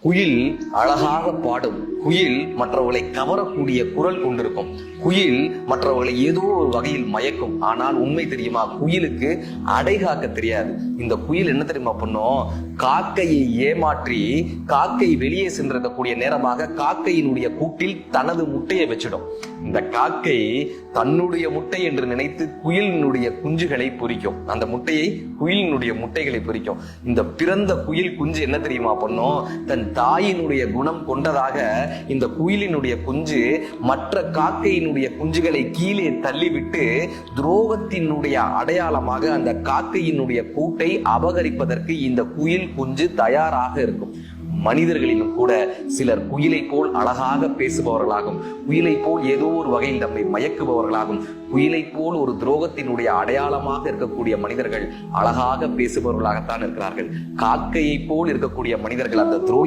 குயில் அழகாக பாடும். குயில் மற்றவர்களை கவரக்கூடிய குரல் கொண்டிருக்கும். குயில் மற்றவர்களை ஏதோ ஒரு வகையில் மயக்கும். ஆனால் உண்மை தெரியுமா, குயிலுக்கு அடை காக்க தெரியாது. இந்த குயில் என்ன தெரியுமா பண்ணும், காக்கையை ஏமாற்றி காக்கை வெளியே சென்றிருக்கக்கூடிய நேரமாக காக்கையினுடைய கூட்டில் தனது முட்டையை வச்சிடும். இந்த காக்கை தன்னுடைய முட்டை என்று நினைத்து குயிலினுடைய குஞ்சுகளை பொரிக்கும். அந்த முட்டையை குயிலினுடைய முட்டைகளை பொரிக்கும். இந்த பிறந்த குயில் குஞ்சு என்ன தெரியுமா பண்ணும், தன் தாயினுடைய குணம் கொண்டதாக இந்த குயிலினுடைய குஞ்சு மற்ற காக்கையினுடைய குஞ்சுகளை கீழே தள்ளிவிட்டு துரோகத்தினுடைய அடையாளமாக அந்த காக்கையினுடைய கூட்டை அபகரிப்பதற்கு இந்த குயில் குஞ்சு தயாராக இருக்கும். மனிதர்களிலும் கூட சிலர் குயிலை போல் அழகாக பேசுபவர்களாகும், குயிலை போல் ஏதோ ஒரு வகையில் நம்மை மயக்குபவர்களாகும், குயிலை போல் ஒரு துரோகத்தினுடைய அடையாளமாக இருக்கக்கூடிய மனிதர்கள் அழகாக பேசுபவர்களாகத்தான் இருக்கிறார்கள். காக்கையை போல் இருக்கக்கூடிய மனிதர்கள் அந்த துரோக